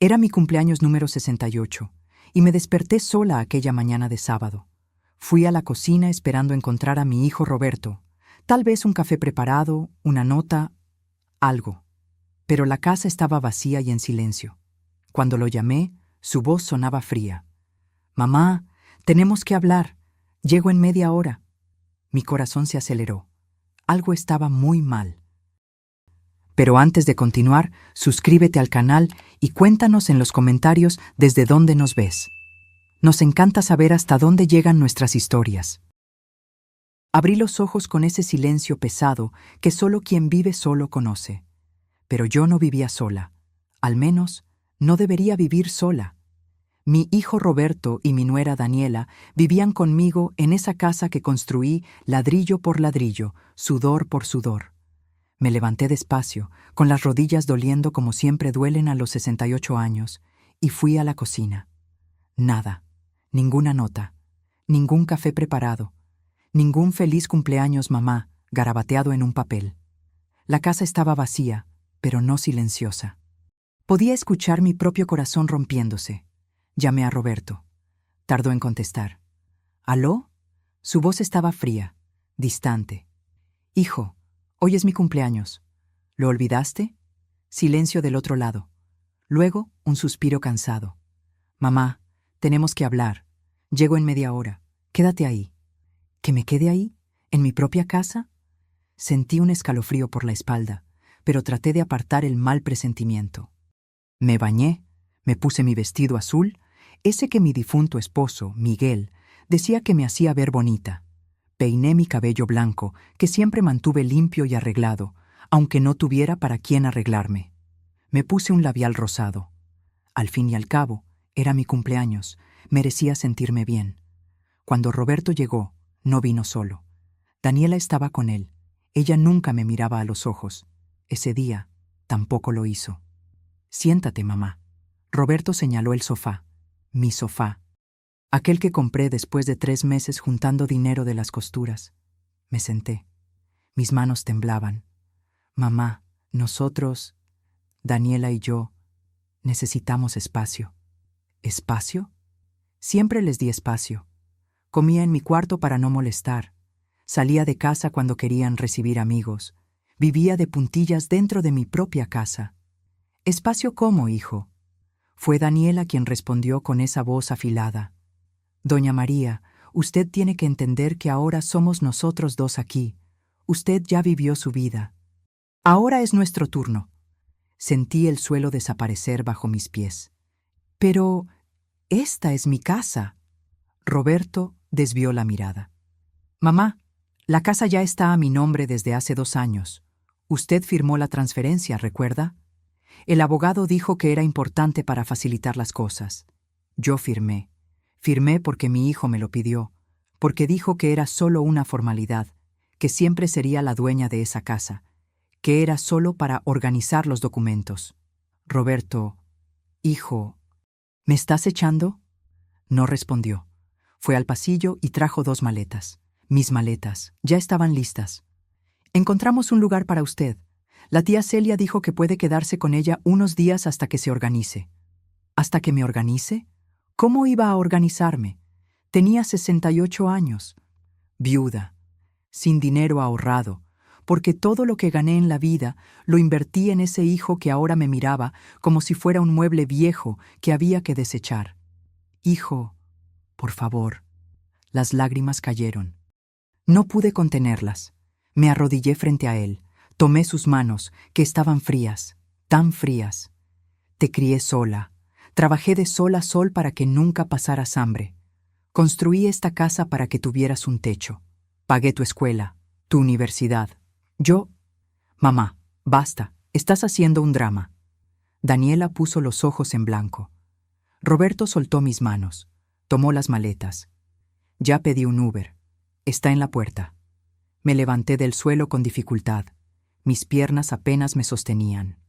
Era mi cumpleaños número 68, y me desperté sola aquella mañana de sábado. Fui a la cocina esperando encontrar a mi hijo Roberto, tal vez un café preparado, una nota, algo. Pero la casa estaba vacía y en silencio. Cuando lo llamé, su voz sonaba fría. «Mamá, tenemos que hablar. Llego en media hora». Mi corazón se aceleró. Algo estaba muy mal. Pero antes de continuar, suscríbete al canal y cuéntanos en los comentarios desde dónde nos ves. Nos encanta saber hasta dónde llegan nuestras historias. Abrí los ojos con ese silencio pesado que solo quien vive solo conoce. Pero yo no vivía sola. Al menos, no debería vivir sola. Mi hijo Roberto y mi nuera Daniela vivían conmigo en esa casa que construí ladrillo por ladrillo, sudor por sudor. Me levanté despacio, con las rodillas doliendo como siempre duelen a los 68 años, y fui a la cocina. Nada, ninguna nota, ningún café preparado, ningún feliz cumpleaños mamá garabateado en un papel. La casa estaba vacía, pero no silenciosa. Podía escuchar mi propio corazón rompiéndose. Llamé a Roberto. Tardó en contestar. ¿Aló? Su voz estaba fría, distante. «Hijo, hoy es mi cumpleaños. ¿Lo olvidaste?» Silencio del otro lado. Luego, un suspiro cansado. «Mamá, tenemos que hablar. Llego en media hora. Quédate ahí». ¿Que me quede ahí? ¿En mi propia casa? Sentí un escalofrío por la espalda, pero traté de apartar el mal presentimiento. Me bañé, me puse mi vestido azul, ese que mi difunto esposo, Miguel, decía que me hacía ver bonita. Peiné mi cabello blanco, que siempre mantuve limpio y arreglado, aunque no tuviera para quién arreglarme. Me puse un labial rosado. Al fin y al cabo, era mi cumpleaños, merecía sentirme bien. Cuando Roberto llegó, no vino solo. Daniela estaba con él. Ella nunca me miraba a los ojos. Ese día, tampoco lo hizo. «Siéntate, mamá». Roberto señaló el sofá. Mi sofá. Aquel que compré después de 3 meses juntando dinero de las costuras. Me senté. Mis manos temblaban. «Mamá, nosotros, Daniela y yo, necesitamos espacio». ¿Espacio? Siempre les di espacio. Comía en mi cuarto para no molestar. Salía de casa cuando querían recibir amigos. Vivía de puntillas dentro de mi propia casa. «¿Espacio cómo, hijo?» Fue Daniela quien respondió con esa voz afilada. «Doña María, usted tiene que entender que ahora somos nosotros dos aquí. Usted ya vivió su vida. Ahora es nuestro turno». Sentí el suelo desaparecer bajo mis pies. «Pero esta es mi casa». Roberto desvió la mirada. «Mamá, la casa ya está a mi nombre desde hace 2 años. Usted firmó la transferencia, ¿recuerda? El abogado dijo que era importante para facilitar las cosas. Yo firmé. Firmé porque mi hijo me lo pidió, porque dijo que era solo una formalidad, que siempre sería la dueña de esa casa, que era solo para organizar los documentos». Roberto, «Hijo, ¿me estás echando?» No respondió. Fue al pasillo y trajo 2 maletas. Mis maletas ya estaban listas. «Encontramos un lugar para usted. La tía Celia dijo que puede quedarse con ella unos días hasta que se organice». ¿Hasta que me organice? ¿Cómo iba a organizarme? Tenía 68 años. Viuda. Sin dinero ahorrado, porque todo lo que gané en la vida lo invertí en ese hijo que ahora me miraba como si fuera un mueble viejo que había que desechar. «Hijo, por favor». Las lágrimas cayeron. No pude contenerlas. Me arrodillé frente a él. Tomé sus manos, que estaban frías, tan frías. «Te crié sola. Trabajé de sol a sol para que nunca pasaras hambre. Construí esta casa para que tuvieras un techo. Pagué tu escuela, tu universidad. Yo...» «Mamá, basta. Estás haciendo un drama». Daniela puso los ojos en blanco. Roberto soltó mis manos. Tomó las maletas. «Ya pedí un Uber. Está en la puerta». Me levanté del suelo con dificultad. Mis piernas apenas me sostenían.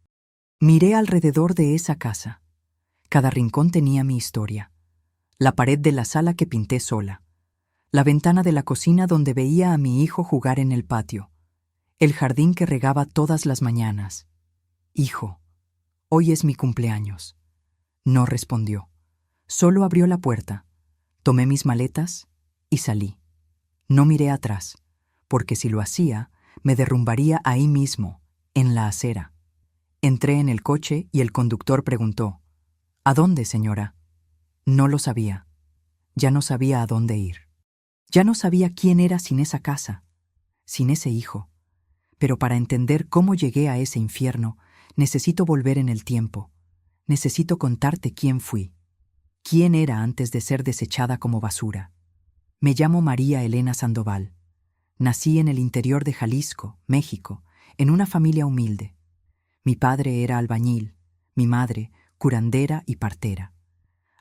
Miré alrededor de esa casa. Cada rincón tenía mi historia. La pared de la sala que pinté sola. La ventana de la cocina donde veía a mi hijo jugar en el patio. El jardín que regaba todas las mañanas. «Hijo, hoy es mi cumpleaños. No respondió. Solo abrió la puerta. Tomé mis maletas y salí. No miré atrás, porque si lo hacía, me derrumbaría ahí mismo, en la acera. Entré en el coche y el conductor preguntó: ¿A dónde, señora? No lo sabía. Ya no sabía a dónde ir. Ya no sabía quién era sin esa casa, sin ese hijo. Pero para entender cómo llegué a ese infierno, necesito volver en el tiempo. Necesito contarte quién fui. ¿Quién era antes de ser desechada como basura? Me llamo María Elena Sandoval. Nací en el interior de Jalisco, México, en una familia humilde. Mi padre era albañil, mi madre, curandera y partera.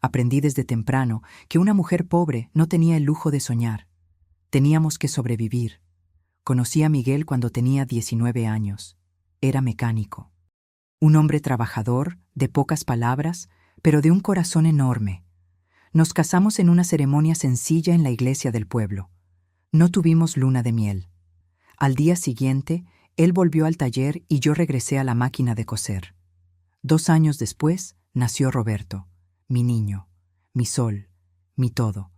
Aprendí desde temprano que una mujer pobre no tenía el lujo de soñar. Teníamos que sobrevivir. Conocí a Miguel cuando tenía 19 años. Era mecánico. Un hombre trabajador, de pocas palabras, pero de un corazón enorme. Nos casamos en una ceremonia sencilla en la iglesia del pueblo. No tuvimos luna de miel. Al día siguiente, él volvió al taller y yo regresé a la máquina de coser. 2 años después, nació Roberto, mi niño, mi sol, mi todo.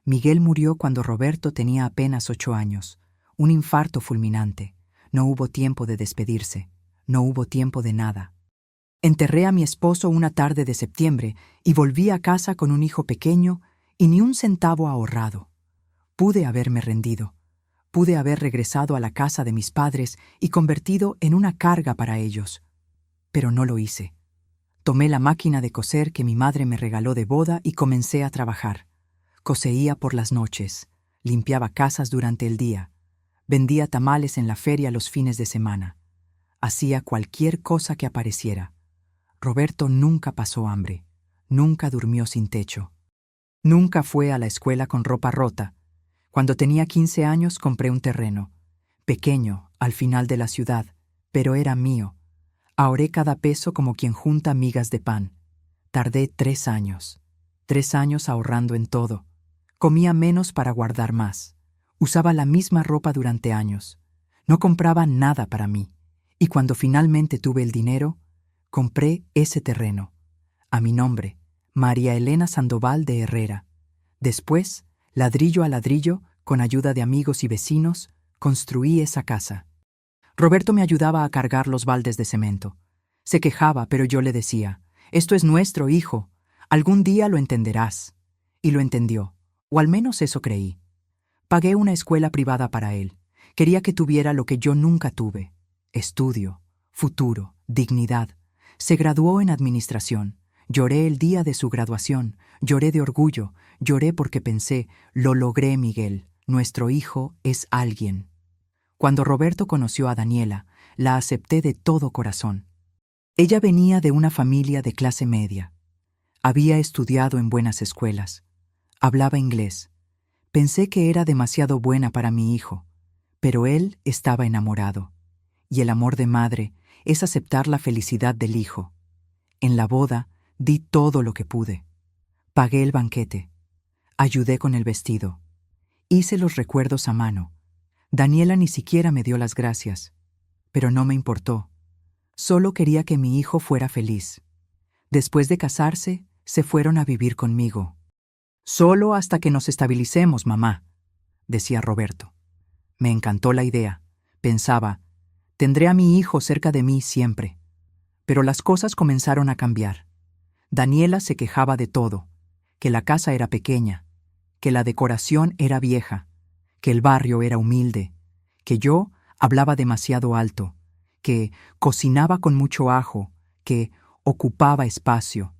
Miguel murió cuando Roberto tenía apenas 8 años. Un infarto fulminante. No hubo tiempo de despedirse. No hubo tiempo de nada. Enterré a mi esposo una tarde de septiembre y volví a casa con un hijo pequeño y ni un centavo ahorrado. Pude haberme rendido. Pude haber regresado a la casa de mis padres y convertido en una carga para ellos. Pero no lo hice. Tomé la máquina de coser que mi madre me regaló de boda y comencé a trabajar. Coseía por las noches, limpiaba casas durante el día, vendía tamales en la feria los fines de semana. Hacía cualquier cosa que apareciera. Roberto nunca pasó hambre, nunca durmió sin techo. Nunca fue a la escuela con ropa rota. Cuando tenía 15 años compré un terreno, pequeño, al final de la ciudad, pero era mío. Ahorré cada peso como quien junta migas de pan. Tardé 3 años. 3 años ahorrando en todo. Comía menos para guardar más. Usaba la misma ropa durante años. No compraba nada para mí. Y cuando finalmente tuve el dinero, compré ese terreno. A mi nombre, María Elena Sandoval de Herrera. Después, ladrillo a ladrillo, con ayuda de amigos y vecinos, construí esa casa. Roberto me ayudaba a cargar los baldes de cemento. Se quejaba, pero yo le decía: «Esto es nuestro, hijo. Algún día lo entenderás». Y lo entendió, o al menos eso creí. Pagué una escuela privada para él. Quería que tuviera lo que yo nunca tuve: estudio, futuro, dignidad. Se graduó en administración. Lloré el día de su graduación. Lloré de orgullo. Lloré porque pensé: lo logré, Miguel. Nuestro hijo es alguien. Cuando Roberto conoció a Daniela, la acepté de todo corazón. Ella venía de una familia de clase media. Había estudiado en buenas escuelas. Hablaba inglés. Pensé que era demasiado buena para mi hijo, pero él estaba enamorado. Y el amor de madre es aceptar la felicidad del hijo. En la boda di todo lo que pude. Pagué el banquete. Ayudé con el vestido. Hice los recuerdos a mano. Daniela ni siquiera me dio las gracias, pero no me importó. Solo quería que mi hijo fuera feliz. Después de casarse, se fueron a vivir conmigo. «Solo hasta que nos estabilicemos, mamá», decía Roberto. Me encantó la idea. Pensaba: tendré a mi hijo cerca de mí siempre. Pero las cosas comenzaron a cambiar. Daniela se quejaba de todo: que la casa era pequeña, que la decoración era vieja, que el barrio era humilde, que yo hablaba demasiado alto, que cocinaba con mucho ajo, que ocupaba espacio.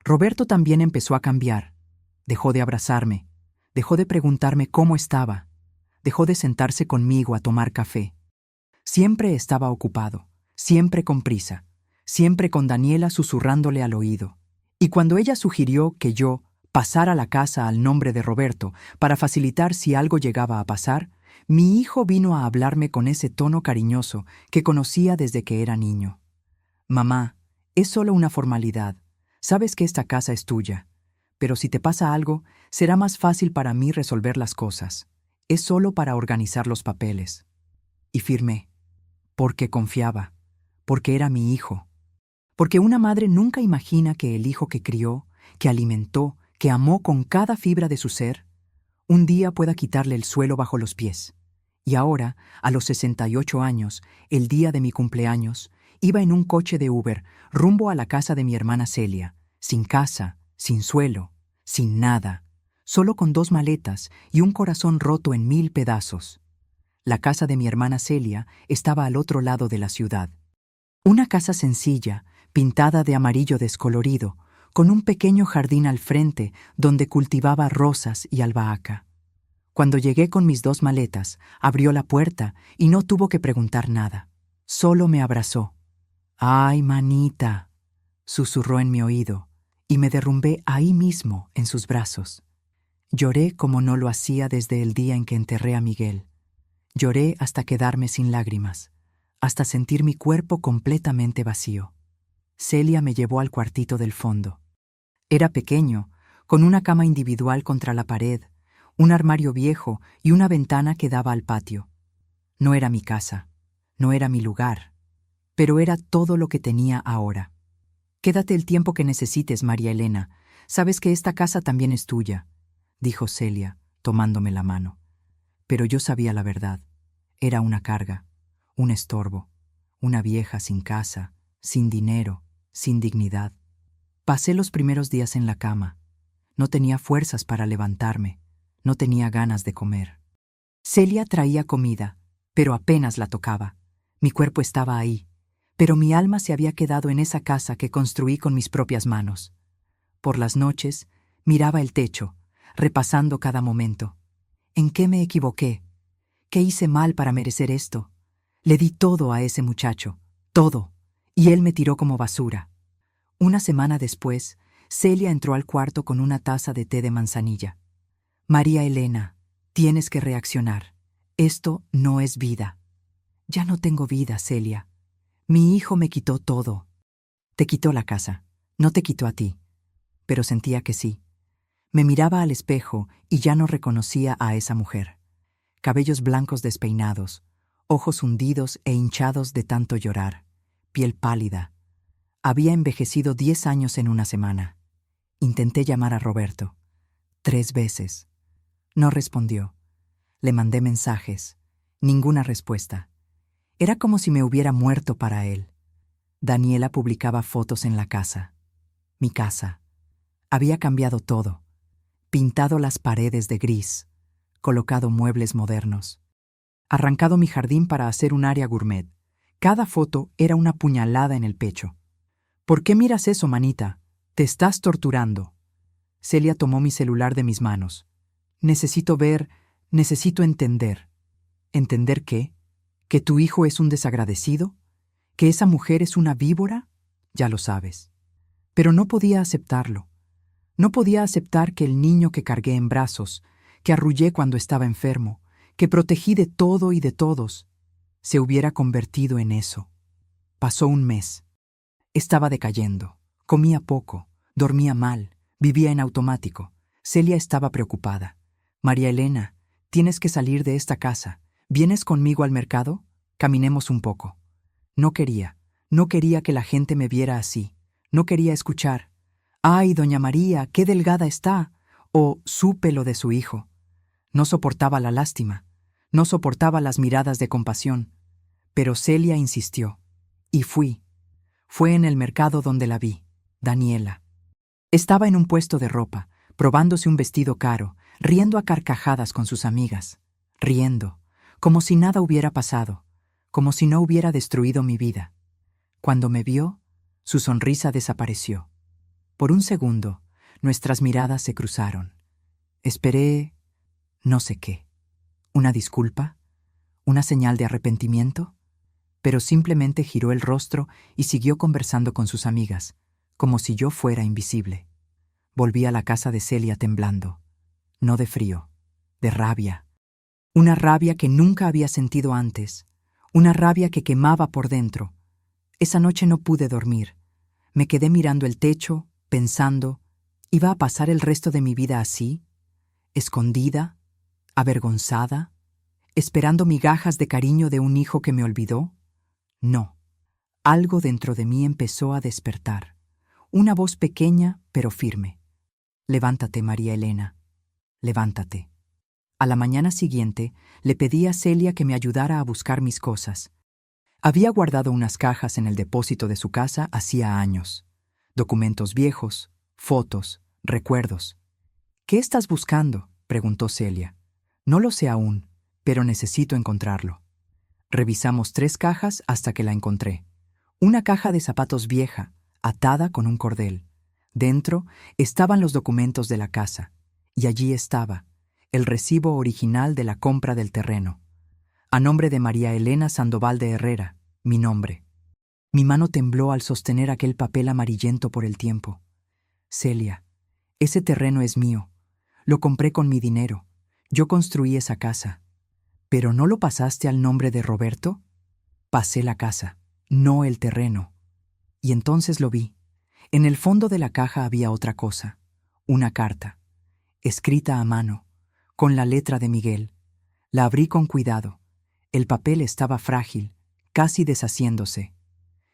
Roberto también empezó a cambiar. Dejó de abrazarme, dejó de preguntarme cómo estaba, dejó de sentarse conmigo a tomar café. Siempre estaba ocupado, siempre con prisa, siempre con Daniela susurrándole al oído. Y cuando ella sugirió que yo pasara la casa al nombre de Roberto para facilitar si algo llegaba a pasar, mi hijo vino a hablarme con ese tono cariñoso que conocía desde que era niño. «Mamá, es solo una formalidad. Sabes que esta casa es tuya. Pero si te pasa algo, será más fácil para mí resolver las cosas. Es solo para organizar los papeles». Y firmé, porque confiaba, porque era mi hijo. Porque una madre nunca imagina que el hijo que crió, que alimentó, que amó con cada fibra de su ser, un día pueda quitarle el suelo bajo los pies. Y ahora, a los 68 años, el día de mi cumpleaños, iba en un coche de Uber rumbo a la casa de mi hermana Celia, sin casa, sin suelo, sin nada, solo con 2 maletas y un corazón roto en 1000 pedazos. La casa de mi hermana Celia estaba al otro lado de la ciudad. Una casa sencilla, pintada de amarillo descolorido, con un pequeño jardín al frente donde cultivaba rosas y albahaca. Cuando llegué con mis 2 maletas, abrió la puerta y no tuvo que preguntar nada. Solo me abrazó. «¡Ay, manita!», susurró en mi oído, y me derrumbé ahí mismo en sus brazos. Lloré como no lo hacía desde el día en que enterré a Miguel. Lloré hasta quedarme sin lágrimas, hasta sentir mi cuerpo completamente vacío. Celia me llevó al cuartito del fondo. Era pequeño, con una cama individual contra la pared, un armario viejo y una ventana que daba al patio. No era mi casa, no era mi lugar, pero era todo lo que tenía ahora. «Quédate el tiempo que necesites, María Elena. Sabes que esta casa también es tuya», dijo Celia, tomándome la mano. Pero yo sabía la verdad. Era una carga, un estorbo, una vieja sin casa, sin dinero, sin dignidad. Pasé los primeros días en la cama. No tenía fuerzas para levantarme, no tenía ganas de comer. Celia traía comida, pero apenas la tocaba. Mi cuerpo estaba ahí, pero mi alma se había quedado en esa casa que construí con mis propias manos. Por las noches, miraba el techo, repasando cada momento. ¿En qué me equivoqué? ¿Qué hice mal para merecer esto? Le di todo a ese muchacho, todo, y él me tiró como basura. Una semana después, Celia entró al cuarto con una taza de té de manzanilla. «María Elena, tienes que reaccionar. Esto no es vida». «Ya no tengo vida, Celia. Mi hijo me quitó todo». «Te quitó la casa, no te quitó a ti». Pero sentía que sí. Me miraba al espejo y ya no reconocía a esa mujer. Cabellos blancos despeinados, ojos hundidos e hinchados de tanto llorar, piel pálida. Había envejecido 10 años en una semana. Intenté llamar a Roberto. 3 veces. No respondió. Le mandé mensajes. Ninguna respuesta. Era como si me hubiera muerto para él. Daniela publicaba fotos en la casa. Mi casa. Había cambiado todo. Pintado las paredes de gris. Colocado muebles modernos. Arrancado mi jardín para hacer un área gourmet. Cada foto era una puñalada en el pecho. «¿Por qué miras eso, manita? Te estás torturando». Celia tomó mi celular de mis manos. «Necesito ver, necesito entender». «¿Entender qué? ¿Que tu hijo es un desagradecido? ¿Que esa mujer es una víbora? Ya lo sabes». Pero no podía aceptarlo. No podía aceptar que el niño que cargué en brazos, que arrullé cuando estaba enfermo, que protegí de todo y de todos, se hubiera convertido en eso. Pasó un mes. Estaba decayendo. Comía poco, dormía mal, vivía en automático. Celia estaba preocupada. «María Elena, tienes que salir de esta casa. ¿Vienes conmigo al mercado? Caminemos un poco». No quería que la gente me viera así. No quería escuchar: «¡Ay, doña María, qué delgada está!» o «Supe lo de su hijo». No soportaba la lástima. No soportaba las miradas de compasión. Pero Celia insistió. Y fui. Fue en el mercado donde la vi, Daniela. Estaba en un puesto de ropa, probándose un vestido caro, riendo a carcajadas con sus amigas. Riendo, como si nada hubiera pasado, como si no hubiera destruido mi vida. Cuando me vio, su sonrisa desapareció. Por un segundo, nuestras miradas se cruzaron. Esperé no sé qué. ¿Una disculpa? ¿Una señal de arrepentimiento? Pero simplemente giró el rostro y siguió conversando con sus amigas, como si yo fuera invisible. Volví a la casa de Celia temblando. No de frío, de rabia. Una rabia que nunca había sentido antes. Una rabia que quemaba por dentro. Esa noche no pude dormir. Me quedé mirando el techo, pensando, ¿iba a pasar el resto de mi vida así? ¿Escondida? ¿Avergonzada? ¿Esperando migajas de cariño de un hijo que me olvidó? No. Algo dentro de mí empezó a despertar. Una voz pequeña pero firme. Levántate, María Elena. Levántate. A la mañana siguiente, le pedí a Celia que me ayudara a buscar mis cosas. Había guardado unas cajas en el depósito de su casa hacía años. Documentos viejos, fotos, recuerdos. ¿Qué estás buscando?, preguntó Celia. No lo sé aún, pero necesito encontrarlo. Revisamos 3 cajas hasta que la encontré. Una caja de zapatos vieja, atada con un cordel. Dentro estaban los documentos de la casa, y allí estaba el recibo original de la compra del terreno, a nombre de María Elena Sandoval de Herrera, mi nombre. Mi mano tembló al sostener aquel papel amarillento por el tiempo. Celia, ese terreno es mío. Lo compré con mi dinero. Yo construí esa casa. ¿Pero no lo pasaste al nombre de Roberto? Pasé la casa, no el terreno. Y entonces lo vi. En el fondo de la caja había otra cosa, una carta, escrita a mano, con la letra de Miguel. La abrí con cuidado. El papel estaba frágil, casi deshaciéndose.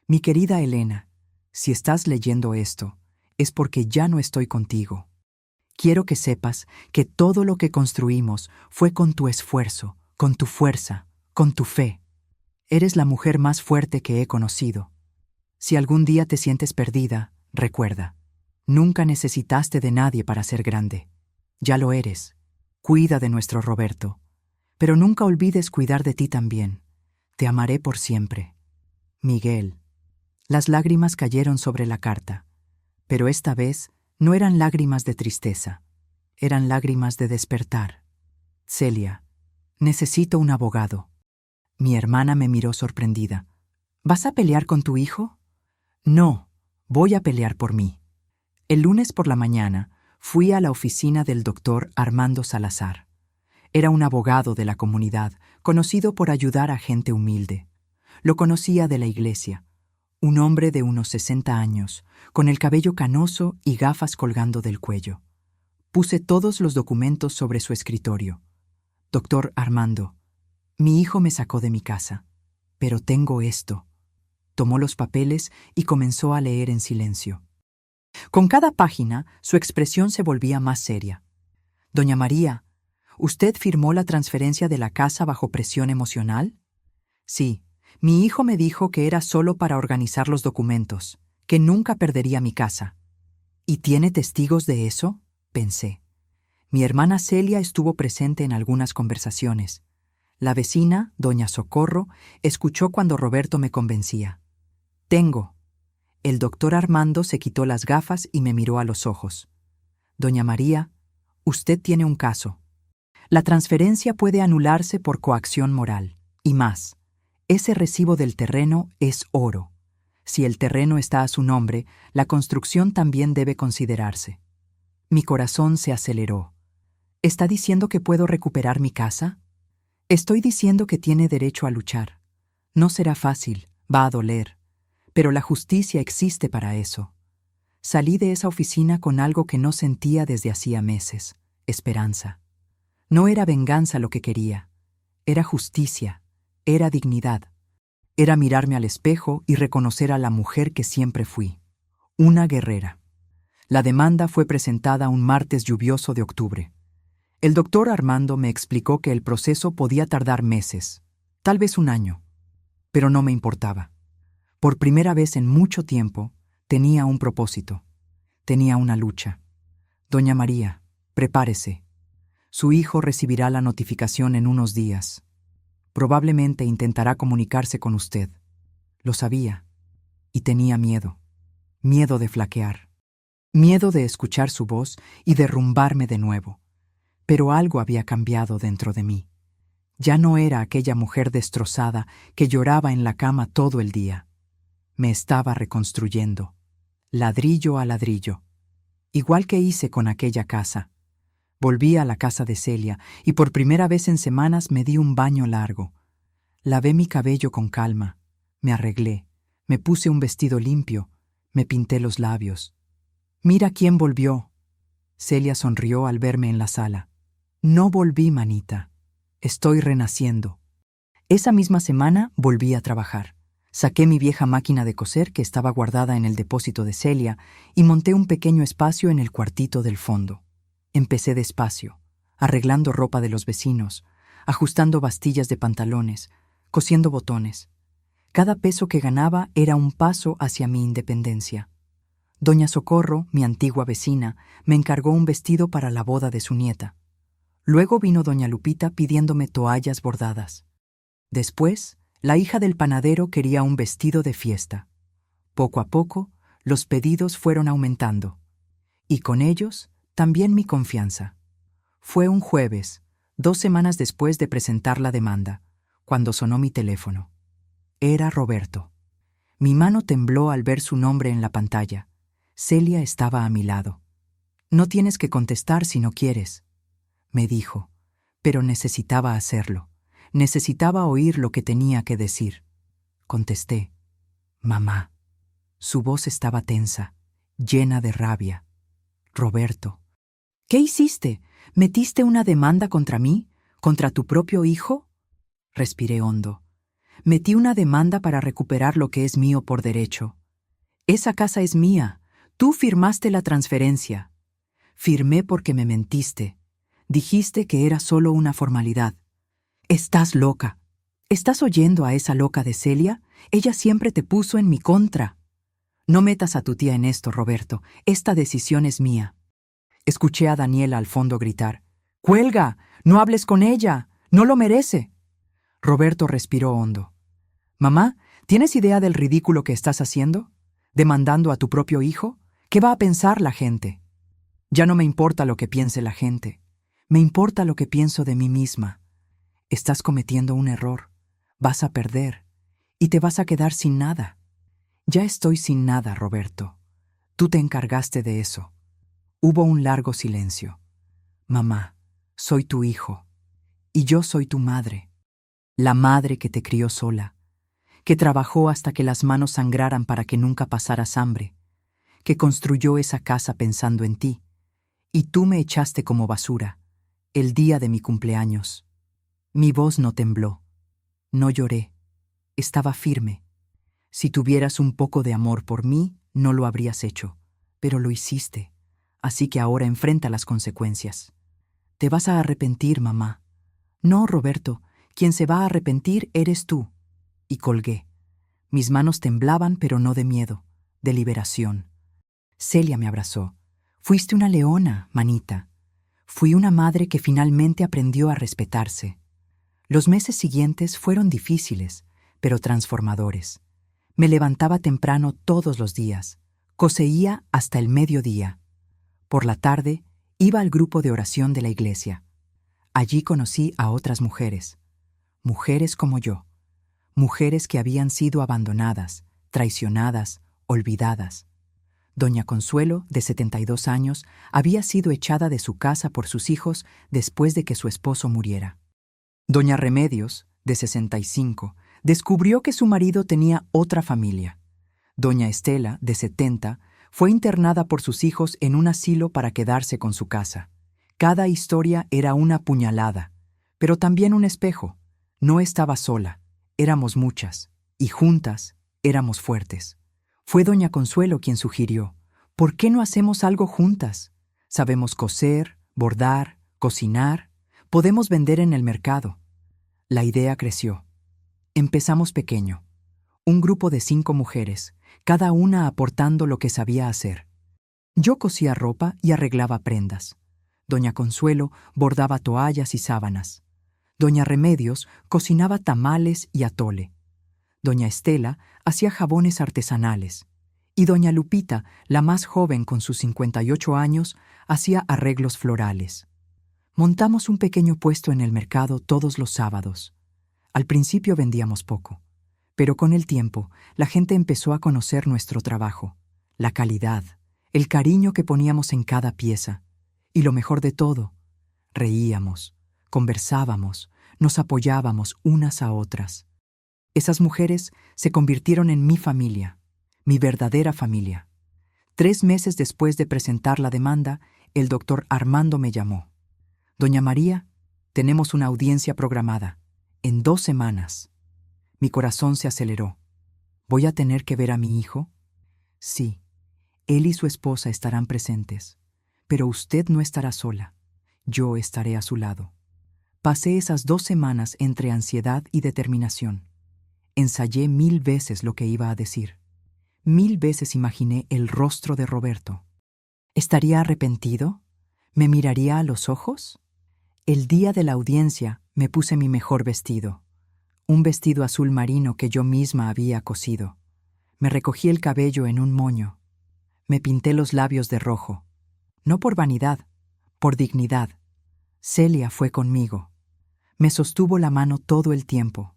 Mi querida Elena, si estás leyendo esto, es porque ya no estoy contigo. Quiero que sepas que todo lo que construimos fue con tu esfuerzo, con tu fuerza, con tu fe. Eres la mujer más fuerte que he conocido. Si algún día te sientes perdida, recuerda, nunca necesitaste de nadie para ser grande. Ya lo eres. Cuida de nuestro Roberto, pero nunca olvides cuidar de ti también. Te amaré por siempre. Miguel. Las lágrimas cayeron sobre la carta, pero esta vez no eran lágrimas de tristeza, eran lágrimas de despertar. Celia, necesito un abogado. Mi hermana me miró sorprendida. ¿Vas a pelear con tu hijo? No, voy a pelear por mí. El lunes por la mañana fui a la oficina del doctor Armando Salazar. Era un abogado de la comunidad, conocido por ayudar a gente humilde. Lo conocía de la iglesia. Un hombre de unos 60 años, con el cabello canoso y gafas colgando del cuello. Puse todos los documentos sobre su escritorio. Doctor Armando, mi hijo me sacó de mi casa, pero tengo esto. Tomó los papeles y comenzó a leer en silencio. Con cada página, su expresión se volvía más seria. Doña María, ¿usted firmó la transferencia de la casa bajo presión emocional? Sí, mi hijo me dijo que era solo para organizar los documentos, que nunca perdería mi casa. ¿Y tiene testigos de eso?, pensé. Mi hermana Celia estuvo presente en algunas conversaciones. La vecina, doña Socorro, escuchó cuando Roberto me convencía. Tengo. El doctor Armando se quitó las gafas y me miró a los ojos. Doña María, usted tiene un caso. La transferencia puede anularse por coacción moral. Y más, ese recibo del terreno es oro. Si el terreno está a su nombre, la construcción también debe considerarse. Mi corazón se aceleró. ¿Está diciendo que puedo recuperar mi casa? Estoy diciendo que tiene derecho a luchar. No será fácil, va a doler. Pero la justicia existe para eso. Salí de esa oficina con algo que no sentía desde hacía meses: esperanza. No era venganza lo que quería. Era justicia, era dignidad. Era mirarme al espejo y reconocer a la mujer que siempre fui. Una guerrera. La demanda fue presentada un martes lluvioso de octubre. El doctor Armando me explicó que el proceso podía tardar meses, tal vez un año. Pero no me importaba. Por primera vez en mucho tiempo, tenía un propósito. Tenía una lucha. Doña María, prepárese. Su hijo recibirá la notificación en unos días. Probablemente intentará comunicarse con usted. Lo sabía. Y tenía miedo. Miedo de flaquear. Miedo de escuchar su voz y derrumbarme de nuevo. Pero algo había cambiado dentro de mí. Ya no era aquella mujer destrozada que lloraba en la cama todo el día. Me estaba reconstruyendo, ladrillo a ladrillo, igual que hice con aquella casa. Volví a la casa de Celia y por primera vez en semanas me di un baño largo. Lavé mi cabello con calma, me arreglé, me puse un vestido limpio, me pinté los labios. «Mira quién volvió». Celia sonrió al verme en la sala. «No volví, manita. Estoy renaciendo». Esa misma semana volví a trabajar. Saqué mi vieja máquina de coser que estaba guardada en el depósito de Celia y monté un pequeño espacio en el cuartito del fondo. Empecé despacio, arreglando ropa de los vecinos, ajustando bastillas de pantalones, cosiendo botones. Cada peso que ganaba era un paso hacia mi independencia. Doña Socorro, mi antigua vecina, me encargó un vestido para la boda de su nieta. Luego vino doña Lupita pidiéndome toallas bordadas. Después, la hija del panadero quería un vestido de fiesta. Poco a poco, los pedidos fueron aumentando. Y con ellos, también mi confianza. Fue un jueves, 2 semanas después de presentar la demanda, cuando sonó mi teléfono. Era Roberto. Mi mano tembló al ver su nombre en la pantalla. Celia estaba a mi lado. «No tienes que contestar si no quieres», me dijo, pero necesitaba hacerlo. Necesitaba oír lo que tenía que decir. Contesté. «Mamá». Su voz estaba tensa, llena de rabia. «Roberto, ¿qué hiciste? ¿Metiste una demanda contra mí? ¿Contra tu propio hijo?» Respiré hondo. «Metí una demanda para recuperar lo que es mío por derecho. Esa casa es mía. Tú firmaste la transferencia». «Firmé porque me mentiste. Dijiste que era solo una formalidad». «Estás loca. ¿Estás oyendo a esa loca de Celia? Ella siempre te puso en mi contra». «No metas a tu tía en esto, Roberto. Esta decisión es mía». Escuché a Daniela al fondo gritar. «¡Cuelga! ¡No hables con ella! ¡No lo merece!» Roberto respiró hondo. «Mamá, ¿tienes idea del ridículo que estás haciendo? ¿Demandando a tu propio hijo? ¿Qué va a pensar la gente?» «Ya no me importa lo que piense la gente. Me importa lo que pienso de mí misma. Estás cometiendo un error. Vas a perder. Y te vas a quedar sin nada». «Ya estoy sin nada, Roberto. Tú te encargaste de eso». Hubo un largo silencio. «Mamá, soy tu hijo. Y yo soy tu madre. La madre que te crió sola, que trabajó hasta que las manos sangraran para que nunca pasaras hambre, que construyó esa casa pensando en ti. Y tú me echaste como basura, el día de mi cumpleaños». Mi voz no tembló. No lloré. Estaba firme. «Si tuvieras un poco de amor por mí, no lo habrías hecho. Pero lo hiciste. Así que ahora enfrenta las consecuencias. Te vas a arrepentir, mamá». «No, Roberto, quien se va a arrepentir eres tú». Y colgué. Mis manos temblaban, pero no de miedo, de liberación. Celia me abrazó. «Fuiste una leona, manita. Fui una madre que finalmente aprendió a respetarse». Los meses siguientes fueron difíciles, pero transformadores. Me levantaba temprano todos los días. Coseía hasta el mediodía. Por la tarde, iba al grupo de oración de la iglesia. Allí conocí a otras mujeres. Mujeres como yo. Mujeres que habían sido abandonadas, traicionadas, olvidadas. Doña Consuelo, de 72 años, había sido echada de su casa por sus hijos después de que su esposo muriera. Doña Remedios, de 65, descubrió que su marido tenía otra familia. Doña Estela, de 70, fue internada por sus hijos en un asilo para quedarse con su casa. Cada historia era una puñalada, pero también un espejo. No estaba sola, éramos muchas, y juntas éramos fuertes. Fue doña Consuelo quien sugirió: «¿Por qué no hacemos algo juntas? Sabemos coser, bordar, cocinar, podemos vender en el mercado». La idea creció. Empezamos pequeño. Un grupo de 5 mujeres, cada una aportando lo que sabía hacer. Yo cosía ropa y arreglaba prendas. Doña Consuelo bordaba toallas y sábanas. Doña Remedios cocinaba tamales y atole. Doña Estela hacía jabones artesanales. Y doña Lupita, la más joven con sus 58 años, hacía arreglos florales. Montamos un pequeño puesto en el mercado todos los sábados. Al principio vendíamos poco, pero con el tiempo la gente empezó a conocer nuestro trabajo, la calidad, el cariño que poníamos en cada pieza. Y lo mejor de todo, reíamos, conversábamos, nos apoyábamos unas a otras. Esas mujeres se convirtieron en mi familia, mi verdadera familia. 3 meses después de presentar la demanda, el doctor Armando me llamó. «Doña María, tenemos una audiencia programada, en 2 semanas». Mi corazón se aceleró. ¿Voy a tener que ver a mi hijo? Sí, él y su esposa estarán presentes, pero usted no estará sola. Yo estaré a su lado. Pasé esas 2 semanas entre ansiedad y determinación. Ensayé 1000 veces lo que iba a decir. 1000 veces imaginé el rostro de Roberto. ¿Estaría arrepentido? ¿Me miraría a los ojos? El día de la audiencia me puse mi mejor vestido, un vestido azul marino que yo misma había cosido. Me recogí el cabello en un moño. Me pinté los labios de rojo. No por vanidad, por dignidad. Celia fue conmigo. Me sostuvo la mano todo el tiempo.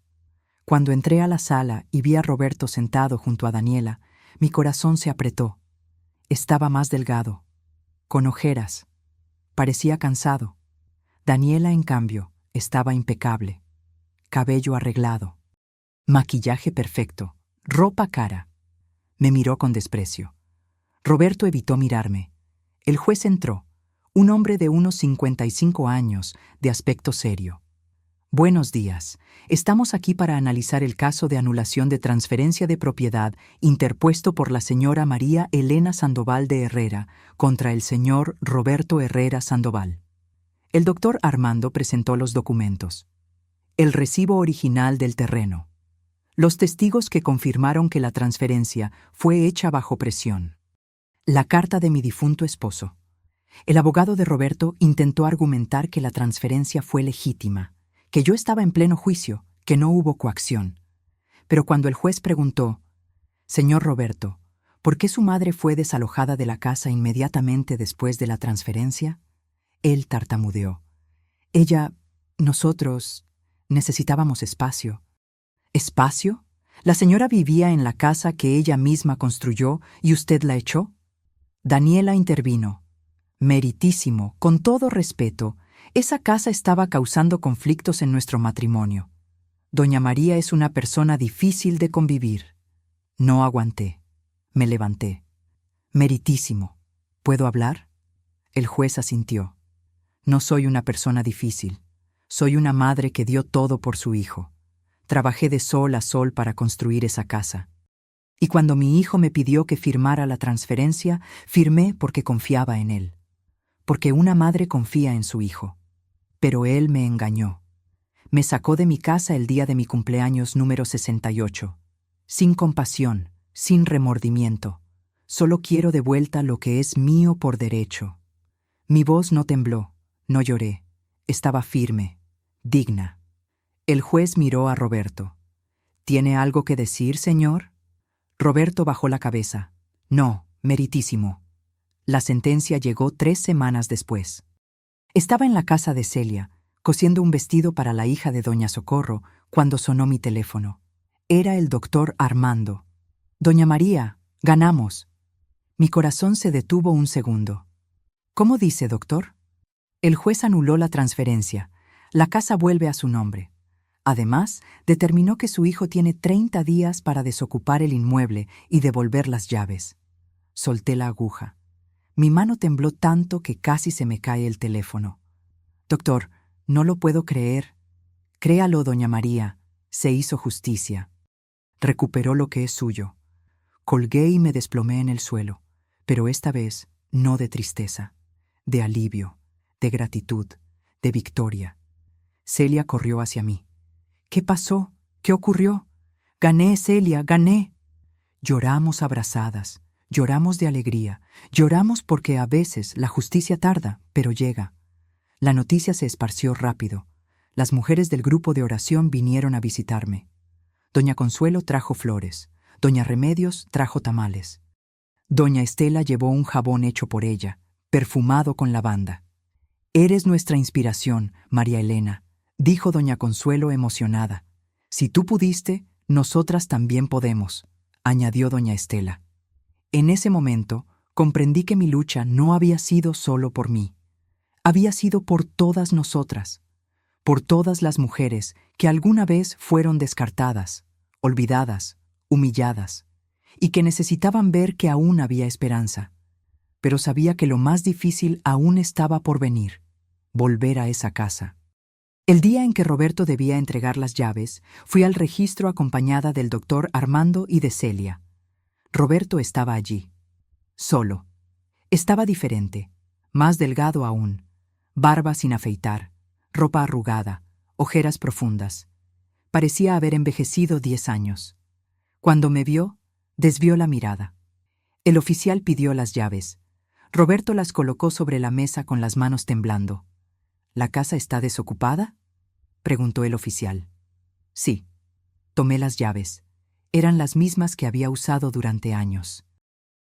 Cuando entré a la sala y vi a Roberto sentado junto a Daniela, mi corazón se apretó. Estaba más delgado, con ojeras. Parecía cansado. Daniela, en cambio, estaba impecable. Cabello arreglado. Maquillaje perfecto. Ropa cara. Me miró con desprecio. Roberto evitó mirarme. El juez entró, un hombre de unos 55 años, de aspecto serio. Buenos días. Estamos aquí para analizar el caso de anulación de transferencia de propiedad interpuesto por la señora María Elena Sandoval de Herrera contra el señor Roberto Herrera Sandoval. El doctor Armando presentó los documentos. El recibo original del terreno. Los testigos que confirmaron que la transferencia fue hecha bajo presión. La carta de mi difunto esposo. El abogado de Roberto intentó argumentar que la transferencia fue legítima, que yo estaba en pleno juicio, que no hubo coacción. Pero cuando el juez preguntó, «Señor Roberto, ¿por qué su madre fue desalojada de la casa inmediatamente después de la transferencia?», él tartamudeó. Nosotros, necesitábamos espacio. ¿Espacio? ¿La señora vivía en la casa que ella misma construyó y usted la echó? Daniela intervino. Meritísimo, con todo respeto, esa casa estaba causando conflictos en nuestro matrimonio. Doña María es una persona difícil de convivir. No aguanté. Me levanté. Meritísimo. ¿Puedo hablar? El juez asintió. No soy una persona difícil. Soy una madre que dio todo por su hijo. Trabajé de sol a sol para construir esa casa. Y cuando mi hijo me pidió que firmara la transferencia, firmé porque confiaba en él. Porque una madre confía en su hijo. Pero él me engañó. Me sacó de mi casa el día de mi cumpleaños número 68. Sin compasión, sin remordimiento. Solo quiero de vuelta lo que es mío por derecho. Mi voz no tembló, no lloré. Estaba firme, digna. El juez miró a Roberto. ¿Tiene algo que decir, señor? Roberto bajó la cabeza. No, meritísimo. La sentencia llegó 3 semanas después. Estaba en la casa de Celia, cosiendo un vestido para la hija de doña Socorro, cuando sonó mi teléfono. Era el doctor Armando. «Doña María, ganamos». Mi corazón se detuvo un segundo. «¿Cómo dice, doctor?» El juez anuló la transferencia. La casa vuelve a su nombre. Además, determinó que su hijo tiene 30 días para desocupar el inmueble y devolver las llaves. Solté la aguja. Mi mano tembló tanto que casi se me cae el teléfono. «Doctor, no lo puedo creer». «Créalo, doña María, se hizo justicia». Recuperó lo que es suyo. Colgué y me desplomé en el suelo, pero esta vez no de tristeza, de alivio, de gratitud, de victoria. Celia corrió hacia mí. «¿Qué pasó? ¿Qué ocurrió?» «Gané, Celia, gané». Lloramos abrazadas, lloramos de alegría, lloramos porque a veces la justicia tarda, pero llega. La noticia se esparció rápido. Las mujeres del grupo de oración vinieron a visitarme. Doña Consuelo trajo flores, doña Remedios trajo tamales. Doña Estela llevó un jabón hecho por ella, perfumado con lavanda. «Eres nuestra inspiración, María Elena», dijo doña Consuelo emocionada. «Si tú pudiste, nosotras también podemos», añadió doña Estela. En ese momento, comprendí que mi lucha no había sido solo por mí. Había sido por todas nosotras, por todas las mujeres que alguna vez fueron descartadas, olvidadas, humilladas, y que necesitaban ver que aún había esperanza. Pero sabía que lo más difícil aún estaba por venir, volver a esa casa. El día en que Roberto debía entregar las llaves, fui al registro acompañada del doctor Armando y de Celia. Roberto estaba allí. Solo. Estaba diferente, más delgado aún, barba sin afeitar, ropa arrugada, ojeras profundas. Parecía haber envejecido 10 años. Cuando me vio, desvió la mirada. El oficial pidió las llaves. Roberto las colocó sobre la mesa con las manos temblando. ¿La casa está desocupada?, preguntó el oficial. Sí. Tomé las llaves. Eran las mismas que había usado durante años.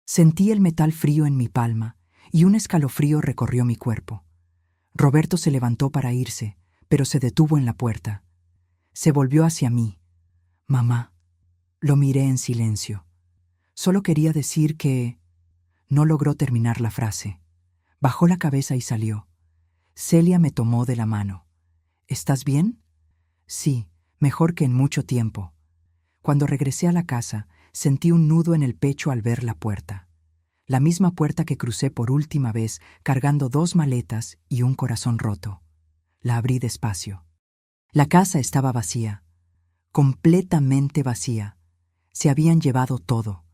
Sentí el metal frío en mi palma y un escalofrío recorrió mi cuerpo. Roberto se levantó para irse, pero se detuvo en la puerta. Se volvió hacia mí. Mamá. Lo miré en silencio. Solo quería decir que... No logró terminar la frase. Bajó la cabeza y salió. Celia me tomó de la mano. ¿Estás bien? Sí, mejor que en mucho tiempo. Cuando regresé a la casa, sentí un nudo en el pecho al ver la puerta. La misma puerta que crucé por última vez cargando 2 maletas y un corazón roto. La abrí despacio. La casa estaba vacía. Completamente vacía. Se habían llevado todo.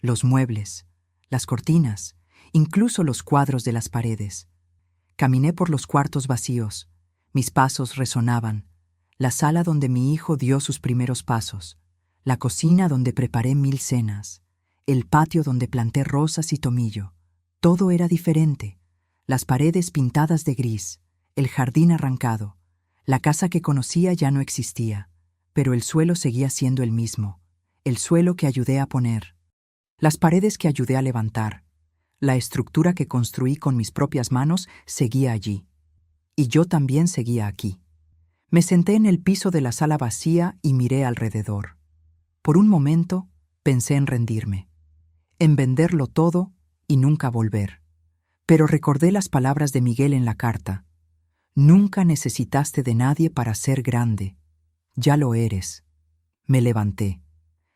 Los muebles, las cortinas, incluso los cuadros de las paredes. Caminé por los cuartos vacíos. Mis pasos resonaban. La sala donde mi hijo dio sus primeros pasos. La cocina donde preparé 1000 cenas. El patio donde planté rosas y tomillo. Todo era diferente. Las paredes pintadas de gris. El jardín arrancado. La casa que conocía ya no existía. Pero el suelo seguía siendo el mismo. El suelo que ayudé a poner. Las paredes que ayudé a levantar. La estructura que construí con mis propias manos seguía allí. Y yo también seguía aquí. Me senté en el piso de la sala vacía y miré alrededor. Por un momento pensé en rendirme, en venderlo todo y nunca volver. Pero recordé las palabras de Miguel en la carta. Nunca necesitaste de nadie para ser grande. Ya lo eres. Me levanté,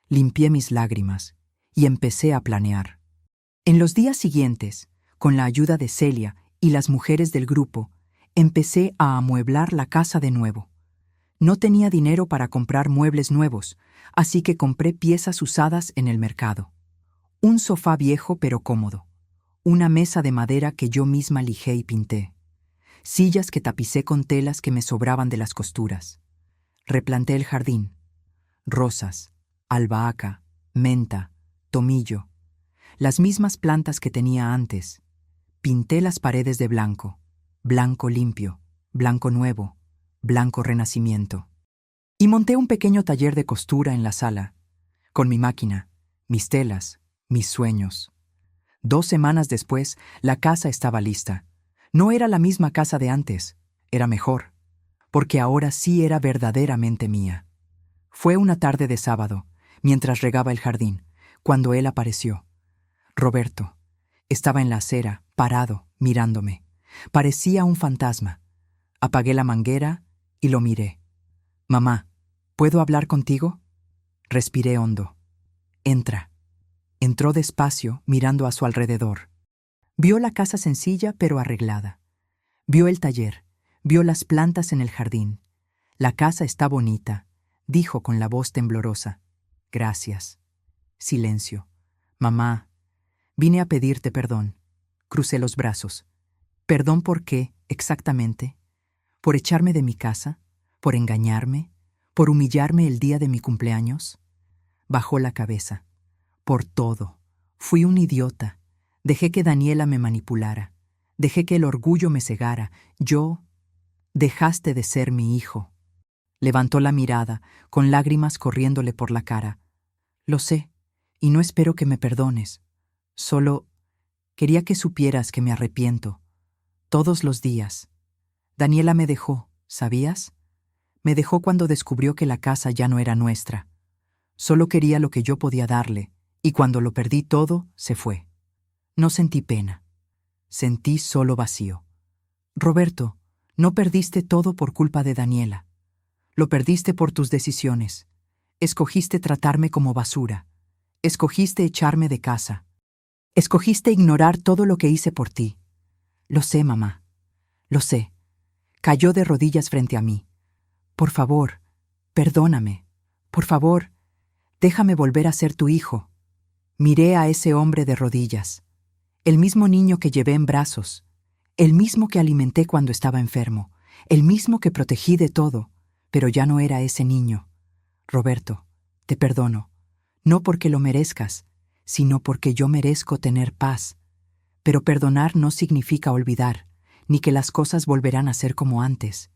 limpié mis lágrimas y empecé a planear. En los días siguientes, con la ayuda de Celia y las mujeres del grupo, empecé a amueblar la casa de nuevo. No tenía dinero para comprar muebles nuevos, así que compré piezas usadas en el mercado. Un sofá viejo pero cómodo. Una mesa de madera que yo misma lijé y pinté. Sillas que tapicé con telas que me sobraban de las costuras. Replanté el jardín. Rosas, albahaca, menta, tomillo. Las mismas plantas que tenía antes. Pinté las paredes de blanco. Blanco limpio, blanco nuevo, blanco renacimiento. Y monté un pequeño taller de costura en la sala, con mi máquina, mis telas, mis sueños. 2 semanas después, la casa estaba lista. No era la misma casa de antes, era mejor, porque ahora sí era verdaderamente mía. Fue una tarde de sábado, mientras regaba el jardín, cuando él apareció. Roberto. Estaba en la acera, parado, mirándome. Parecía un fantasma. Apagué la manguera y lo miré. «Mamá, ¿puedo hablar contigo?» Respiré hondo. «Entra». Entró despacio, mirando a su alrededor. Vio la casa sencilla pero arreglada. Vio el taller, vio las plantas en el jardín. «La casa está bonita», dijo con la voz temblorosa. «Gracias». Silencio. «Mamá, vine a pedirte perdón». Crucé los brazos. ¿Perdón por qué, exactamente? ¿Por echarme de mi casa? ¿Por engañarme? ¿Por humillarme el día de mi cumpleaños? Bajó la cabeza. Por todo. Fui un idiota. Dejé que Daniela me manipulara. Dejé que el orgullo me cegara. Yo... Dejaste de ser mi hijo. Levantó la mirada, con lágrimas corriéndole por la cara. Lo sé, y no espero que me perdones. Solo quería que supieras que me arrepiento. Todos los días. Daniela me dejó, ¿sabías? Me dejó cuando descubrió que la casa ya no era nuestra. Solo quería lo que yo podía darle, y cuando lo perdí todo, se fue. No sentí pena. Sentí solo vacío. Roberto, no perdiste todo por culpa de Daniela. Lo perdiste por tus decisiones. Escogiste tratarme como basura. Escogiste echarme de casa. Escogiste ignorar todo lo que hice por ti. Lo sé, mamá. Lo sé. Cayó de rodillas frente a mí. Por favor, perdóname. Por favor, déjame volver a ser tu hijo. Miré a ese hombre de rodillas, el mismo niño que llevé en brazos, el mismo que alimenté cuando estaba enfermo, el mismo que protegí de todo, pero ya no era ese niño. Roberto, te perdono, no porque lo merezcas, sino porque yo merezco tener paz. Pero perdonar no significa olvidar, ni que las cosas volverán a ser como antes.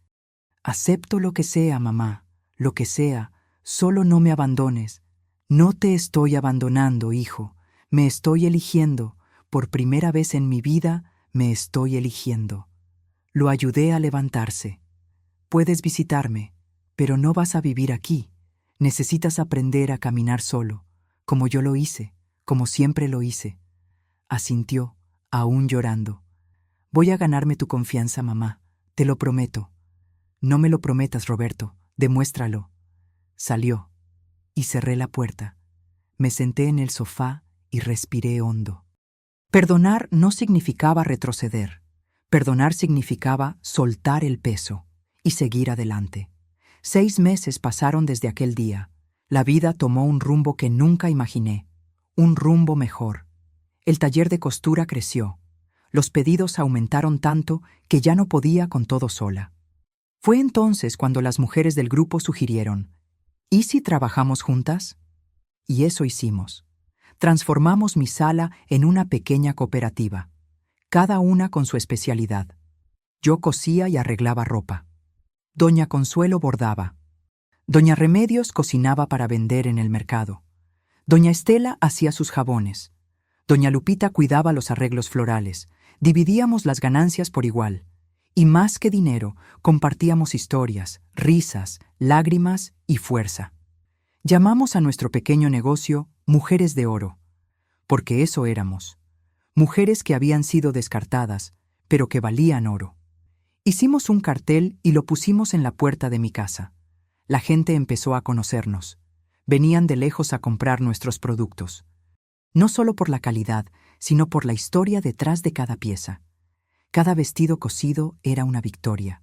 Acepto lo que sea, mamá, lo que sea, solo no me abandones. No te estoy abandonando, hijo, me estoy eligiendo, por primera vez en mi vida me estoy eligiendo. Lo ayudé a levantarse. Puedes visitarme, pero no vas a vivir aquí. Necesitas aprender a caminar solo, como yo lo hice, como siempre lo hice. Asintió, aún llorando. Voy a ganarme tu confianza, mamá, te lo prometo. No me lo prometas, Roberto, demuéstralo. Salió, y cerré la puerta. Me senté en el sofá y respiré hondo. Perdonar no significaba retroceder. Perdonar significaba soltar el peso y seguir adelante. 6 meses pasaron desde aquel día. La vida tomó un rumbo que nunca imaginé, un rumbo mejor. El taller de costura creció. Los pedidos aumentaron tanto que ya no podía con todo sola. Fue entonces cuando las mujeres del grupo sugirieron, ¿y si trabajamos juntas? Y eso hicimos. Transformamos mi sala en una pequeña cooperativa, cada una con su especialidad. Yo cosía y arreglaba ropa. Doña Consuelo bordaba. Doña Remedios cocinaba para vender en el mercado. Doña Estela hacía sus jabones. Doña Lupita cuidaba los arreglos florales. Dividíamos las ganancias por igual. Y más que dinero, compartíamos historias, risas, lágrimas y fuerza. Llamamos a nuestro pequeño negocio Mujeres de Oro, porque eso éramos. Mujeres que habían sido descartadas, pero que valían oro. Hicimos un cartel y lo pusimos en la puerta de mi casa. La gente empezó a conocernos. Venían de lejos a comprar nuestros productos. No solo por la calidad, sino por la historia detrás de cada pieza. Cada vestido cosido era una victoria.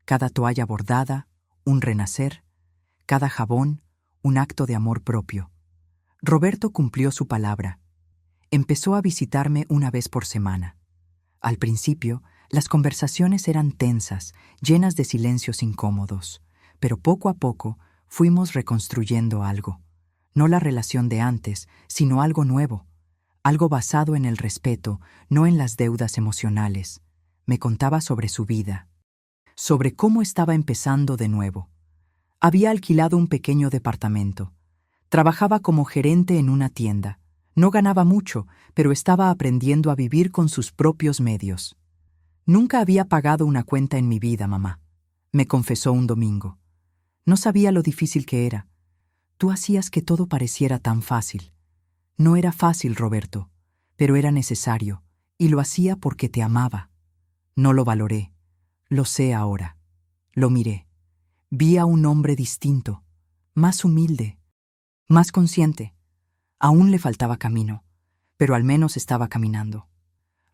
Cada toalla bordada, un renacer. Cada jabón, un acto de amor propio. Roberto cumplió su palabra. Empezó a visitarme una vez por semana. Al principio, las conversaciones eran tensas, llenas de silencios incómodos, pero poco a poco fuimos reconstruyendo algo. No la relación de antes, sino algo nuevo. Algo basado en el respeto, no en las deudas emocionales. Me contaba sobre su vida, sobre cómo estaba empezando de nuevo. Había alquilado un pequeño departamento. Trabajaba como gerente en una tienda. No ganaba mucho, pero estaba aprendiendo a vivir con sus propios medios. Nunca había pagado una cuenta en mi vida, mamá, me confesó un domingo. No sabía lo difícil que era. Tú hacías que todo pareciera tan fácil. No era fácil, Roberto, pero era necesario, y lo hacía porque te amaba. No lo valoré. Lo sé ahora. Lo miré. Vi a un hombre distinto, más humilde, más consciente. Aún le faltaba camino, pero al menos estaba caminando.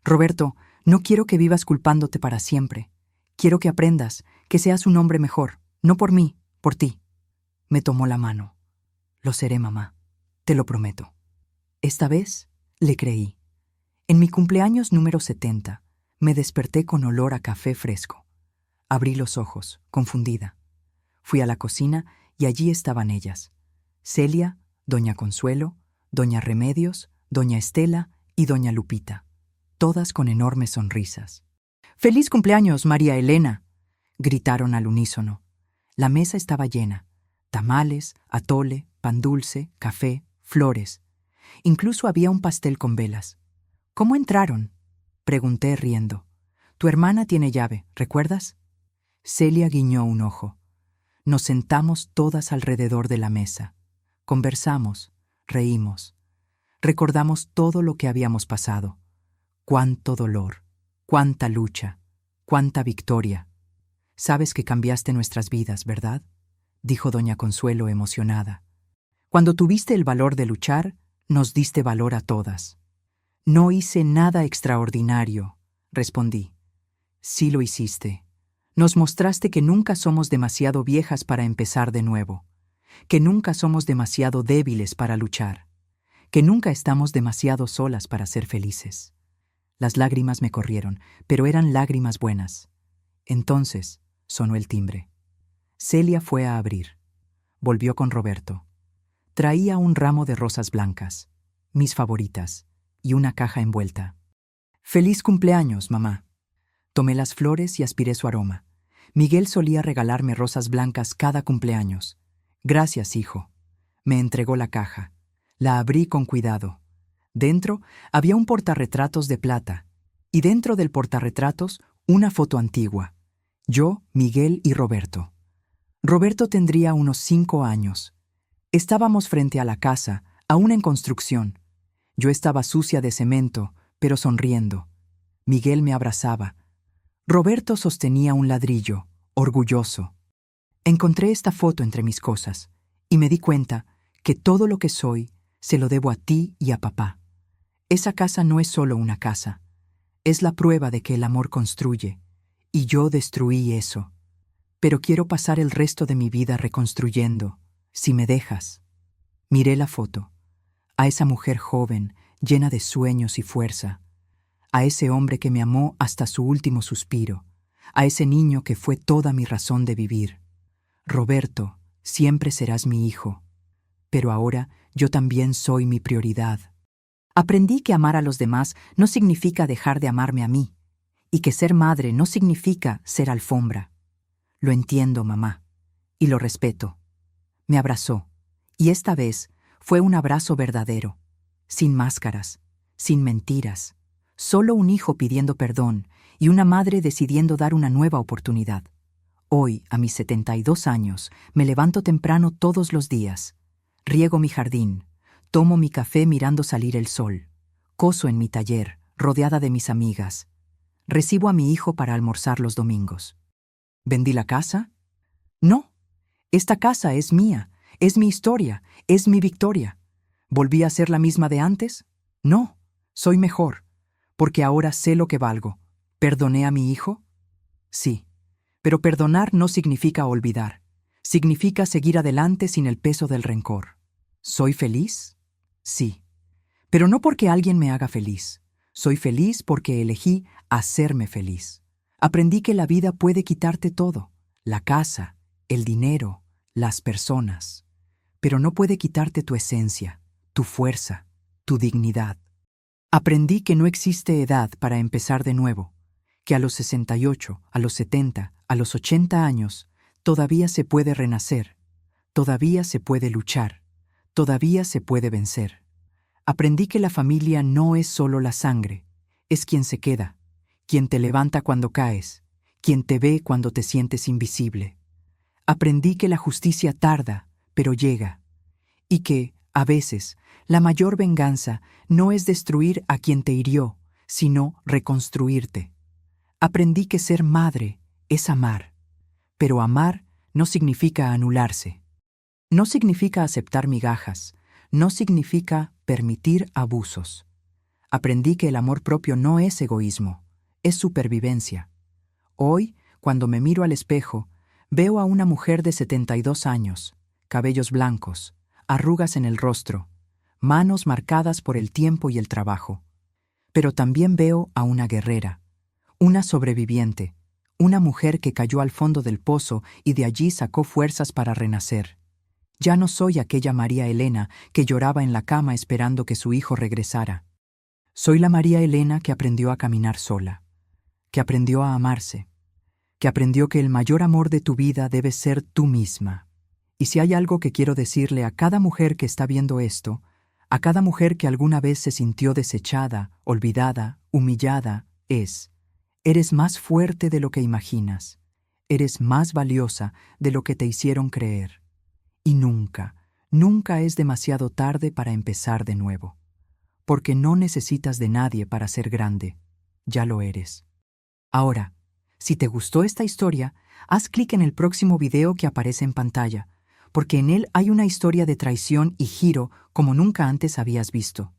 Roberto, no quiero que vivas culpándote para siempre. Quiero que aprendas, que seas un hombre mejor, no por mí, por ti. Me tomó la mano. Lo seré, mamá. Te lo prometo. Esta vez le creí. En mi cumpleaños número 70, me desperté con olor a café fresco. Abrí los ojos, confundida. Fui a la cocina y allí estaban ellas. Celia, doña Consuelo, doña Remedios, doña Estela y doña Lupita, todas con enormes sonrisas. ¡Feliz cumpleaños, María Elena!, gritaron al unísono. La mesa estaba llena. Tamales, atole, pan dulce, café, flores. Incluso había un pastel con velas. ¿Cómo entraron?, pregunté riendo. Tu hermana tiene llave, ¿recuerdas? Celia guiñó un ojo. Nos sentamos todas alrededor de la mesa. Conversamos, reímos. Recordamos todo lo que habíamos pasado. Cuánto dolor, cuánta lucha, cuánta victoria. Sabes que cambiaste nuestras vidas, ¿verdad?, dijo doña Consuelo emocionada. Cuando tuviste el valor de luchar, nos diste valor a todas. No hice nada extraordinario, respondí. Sí lo hiciste. Nos mostraste que nunca somos demasiado viejas para empezar de nuevo, que nunca somos demasiado débiles para luchar, que nunca estamos demasiado solas para ser felices. Las lágrimas me corrieron, pero eran lágrimas buenas. Entonces sonó el timbre. Celia fue a abrir. Volvió con Roberto. Traía un ramo de rosas blancas, mis favoritas, y una caja envuelta. «Feliz cumpleaños, mamá». Tomé las flores y aspiré su aroma. Miguel solía regalarme rosas blancas cada cumpleaños. «Gracias, hijo». Me entregó la caja. La abrí con cuidado. Dentro había un portarretratos de plata, y dentro del portarretratos una foto antigua. Yo, Miguel y Roberto. Roberto tendría unos 5 años. Estábamos frente a la casa, aún en construcción. Yo estaba sucia de cemento, pero sonriendo. Miguel me abrazaba. Roberto sostenía un ladrillo, orgulloso. Encontré esta foto entre mis cosas, y me di cuenta que todo lo que soy se lo debo a ti y a papá. Esa casa no es solo una casa. Es la prueba de que el amor construye, y yo destruí eso. Pero quiero pasar el resto de mi vida reconstruyendo, si me dejas. Miré la foto. A esa mujer joven, llena de sueños y fuerza. A ese hombre que me amó hasta su último suspiro. A ese niño que fue toda mi razón de vivir. Roberto, siempre serás mi hijo. Pero ahora yo también soy mi prioridad. Aprendí que amar a los demás no significa dejar de amarme a mí, y que ser madre no significa ser alfombra. Lo entiendo, mamá, y lo respeto. Me abrazó, y esta vez fue un abrazo verdadero, sin máscaras, sin mentiras, solo un hijo pidiendo perdón y una madre decidiendo dar una nueva oportunidad. Hoy, a mis 72 años, me levanto temprano todos los días, riego mi jardín, tomo mi café mirando salir el sol, coso en mi taller, rodeada de mis amigas. Recibo a mi hijo para almorzar los domingos. ¿Vendí la casa? No. Esta casa es mía, es mi historia, es mi victoria. ¿Volví a ser la misma de antes? No. Soy mejor, porque ahora sé lo que valgo. ¿Perdoné a mi hijo? Sí. Pero perdonar no significa olvidar. Significa seguir adelante sin el peso del rencor. ¿Soy feliz? Sí. Pero no porque alguien me haga feliz. Soy feliz porque elegí hacerme feliz. Aprendí que la vida puede quitarte todo, la casa, el dinero, las personas, pero no puede quitarte tu esencia, tu fuerza, tu dignidad. Aprendí que no existe edad para empezar de nuevo, que a los 68, a los 70, a los 80 años, todavía se puede renacer, todavía se puede luchar, todavía se puede vencer. Aprendí que la familia no es solo la sangre, es quien se queda, quien te levanta cuando caes, quien te ve cuando te sientes invisible. Aprendí que la justicia tarda, pero llega, y que, a veces, la mayor venganza no es destruir a quien te hirió, sino reconstruirte. Aprendí que ser madre es amar, pero amar no significa anularse. No significa aceptar migajas, no significa permitir abusos. Aprendí que el amor propio no es egoísmo, es supervivencia. Hoy, cuando me miro al espejo, veo a una mujer de 72 años, cabellos blancos, arrugas en el rostro, manos marcadas por el tiempo y el trabajo. Pero también veo a una guerrera, una sobreviviente, una mujer que cayó al fondo del pozo y de allí sacó fuerzas para renacer. Ya no soy aquella María Elena que lloraba en la cama esperando que su hijo regresara. Soy la María Elena que aprendió a caminar sola, que aprendió a amarse, que aprendió que el mayor amor de tu vida debe ser tú misma. Y si hay algo que quiero decirle a cada mujer que está viendo esto, a cada mujer que alguna vez se sintió desechada, olvidada, humillada, es: eres más fuerte de lo que imaginas, eres más valiosa de lo que te hicieron creer. Y nunca, nunca es demasiado tarde para empezar de nuevo. Porque no necesitas de nadie para ser grande, ya lo eres. Ahora, si te gustó esta historia, haz clic en el próximo video que aparece en pantalla, porque en él hay una historia de traición y giro como nunca antes habías visto.